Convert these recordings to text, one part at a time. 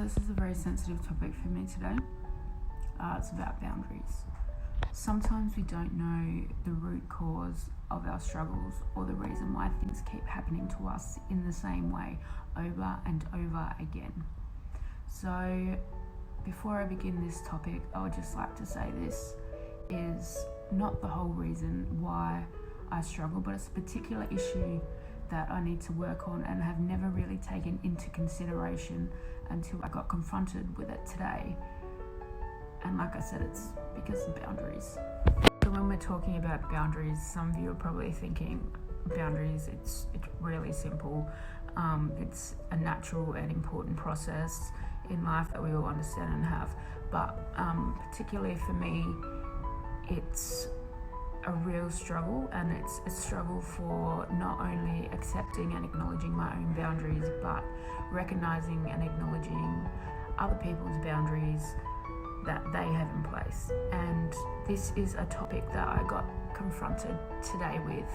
this is a very sensitive topic for me today. It's about boundaries. Sometimes we don't know the root cause of our struggles or the reason why things keep happening to us in the same way over and over again. So before I begin this topic, I would just like to say this is not the whole reason why I struggle, but it's a particular issue that I need to work on and have never really taken into consideration until I got confronted with it today. And like I said, it's because of boundaries. So when we're talking about boundaries, some of you are probably thinking boundaries, it's really simple. It's a natural and important process in life that we all understand and have. But particularly for me, it's a real struggle, and it's a struggle for not only accepting and acknowledging my own boundaries, but recognizing and acknowledging other people's boundaries that they have in place. And this is a topic that I got confronted today with,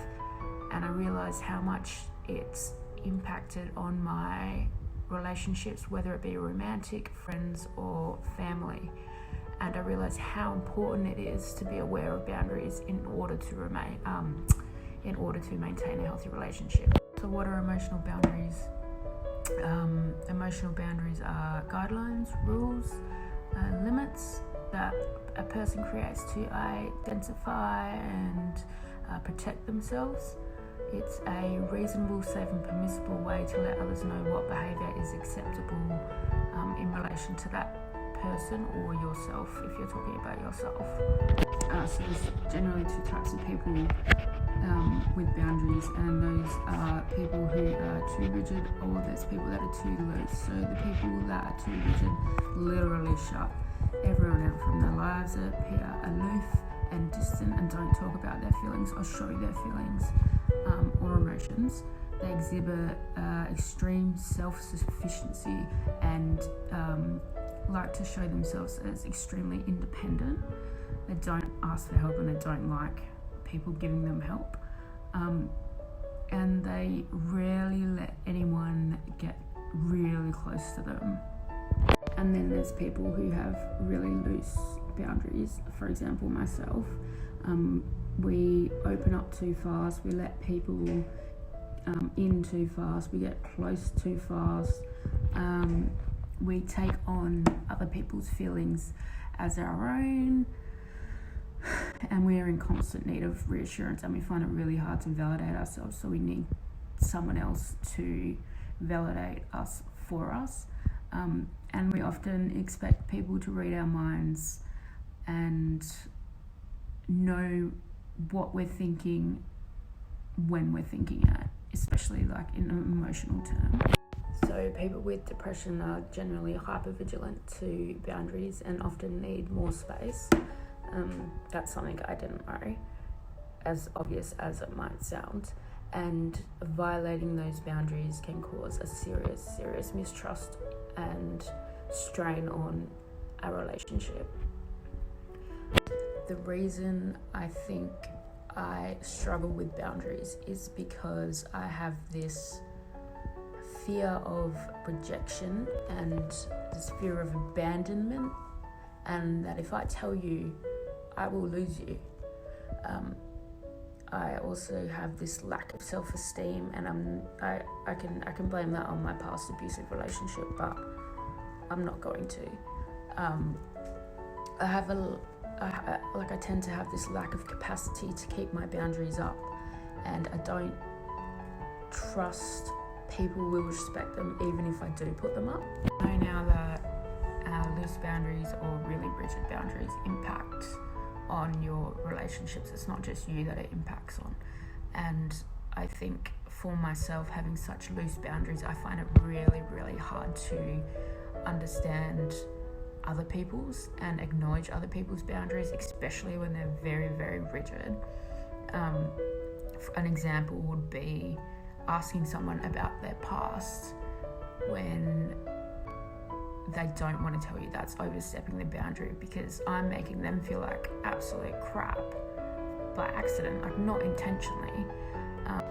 and I realized how much it's impacted on my relationships, whether it be romantic, friends, or family. And I realized how important it is to be aware of boundaries in order to maintain a healthy relationship. So what are emotional boundaries? Emotional boundaries are guidelines, rules, limits that a person creates to identify and protect themselves. It's a reasonable, safe and permissible way to let others know what behaviour is acceptable in relation to that person or yourself, if you're talking about yourself. So there's generally two types of people with boundaries, and those are people who are too rigid, or there's people that are too loose. So the people that are too rigid literally shut everyone out from their lives, appear aloof and distant and don't talk about their feelings or show their feelings or emotions. They exhibit extreme self-sufficiency and like to show themselves as extremely independent. They don't ask for help and they don't like people giving them help. And they rarely let anyone get really close to them. And then there's people who have really loose boundaries. For example, myself. We open up too fast, we let people in too fast, we get close too fast. We take on other people's feelings as our own, and we are in constant need of reassurance, and we find it really hard to validate ourselves, so we need someone else to validate us for us. And we often expect people to read our minds and know what we're thinking when we're thinking it, especially like in an emotional term. So people with depression are generally hypervigilant to boundaries and often need more space. That's something I didn't know, as obvious as it might sound. And violating those boundaries can cause a serious mistrust and strain on a relationship. The reason I think I struggle with boundaries is because I have this fear of rejection and this fear of abandonment, and that if I tell you, I will lose you. I also have this lack of self-esteem, and I can blame that on my past abusive relationship, but I'm not going to. I tend to have this lack of capacity to keep my boundaries up, and I don't trust people will respect them even if I do put them up. I know now that loose boundaries or really rigid boundaries impact on your relationships. It's not just you that it impacts on. And I think for myself, having such loose boundaries, I find it really, really hard to understand other people's and acknowledge other people's boundaries, especially when they're very, very rigid. An example would be asking someone about their past when they don't want to tell you. That's overstepping the boundary, because I'm making them feel like absolute crap by accident, like not intentionally,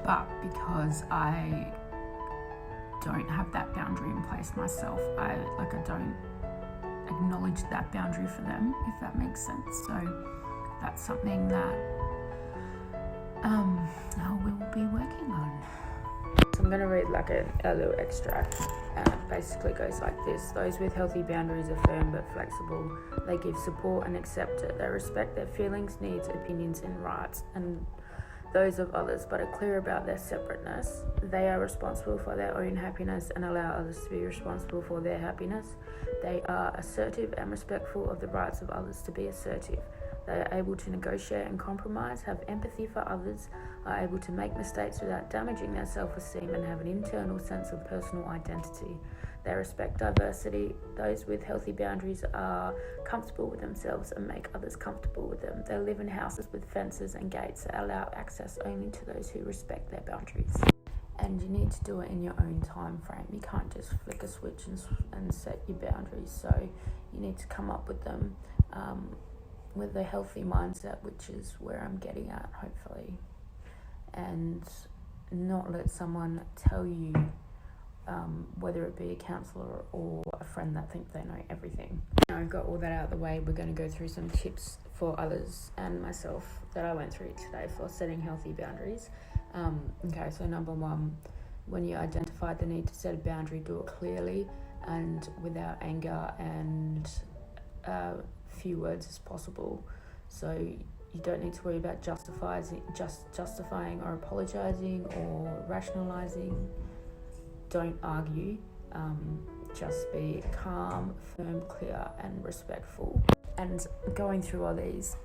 but because I don't have that boundary in place myself. I don't acknowledge that boundary for them, if that makes sense. So that's something that I will be working on. So I'm going to read like a little extract, and it basically goes like this. Those with healthy boundaries are firm but flexible. They give support and accept it. They respect their feelings, needs, opinions and rights and those of others, but are clear about their separateness. They are responsible for their own happiness and allow others to be responsible for their happiness. They are assertive and respectful of the rights of others to be assertive. They are able to negotiate and compromise, have empathy for others, are able to make mistakes without damaging their self-esteem, and have an internal sense of personal identity. They respect diversity. Those with healthy boundaries are comfortable with themselves and make others comfortable with them. They live in houses with fences and gates that allow access only to those who respect their boundaries. And you need to do it in your own time frame. You can't just flick a switch and set your boundaries. So you need to come up with them with a healthy mindset, which is where I'm getting at, hopefully. And not let someone tell you, whether it be a counsellor or a friend that think they know everything. Now I've got all that out of the way, we're going to go through some tips for others and myself that I went through today for setting healthy boundaries. Okay, so number one, when you identify the need to set a boundary, do it clearly and without anger and few words as possible. So you don't need to worry about justifying or apologizing or rationalizing. Don't argue. Just be calm, firm, clear, and respectful. And going through all these,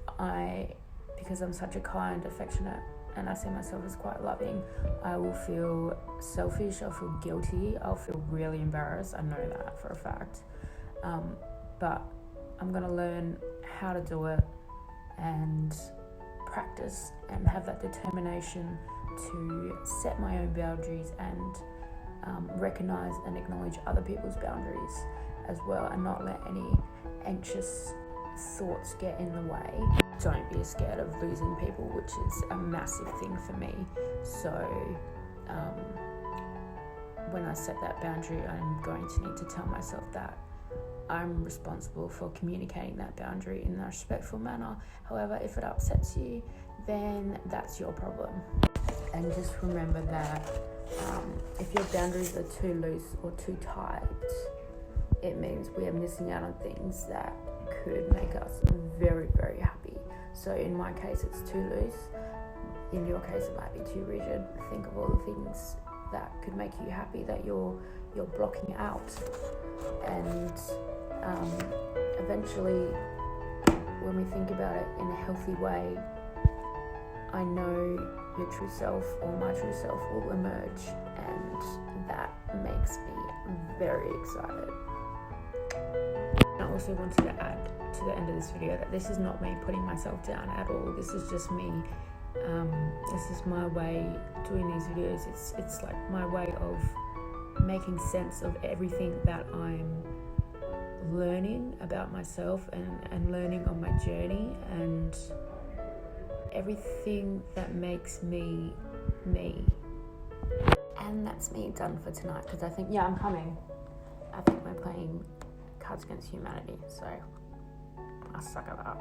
because I'm such a kind, affectionate, and I see myself as quite loving, I will feel selfish, I'll feel guilty, I'll feel really embarrassed. I know that for a fact. But I'm going to learn how to do it and practice and have that determination to set my own boundaries and recognize and acknowledge other people's boundaries as well, and not let any anxious thoughts get in the way. Don't be scared of losing people, which is a massive thing for me. So when I set that boundary, I'm going to need to tell myself that I'm responsible for communicating that boundary in a respectful manner. However, if it upsets you, then that's your problem. And just remember that if your boundaries are too loose or too tight, it means we are missing out on things that could make us very, very happy. So in my case, it's too loose. In your case, it might be too rigid. Think of all the things that could make you happy that you're blocking out. And eventually, when we think about it in a healthy way, I know your true self or my true self will emerge, and that makes me very excited. I also wanted to add to the end of this video that this is not me putting myself down at all. This is just me. This is my way doing these videos. It's like my way of making sense of everything that I'm learning about myself and learning on my journey, and everything that makes me me. And that's me done for tonight, because I think, I'm coming. I think we're playing Cards Against Humanity, so I suck at that.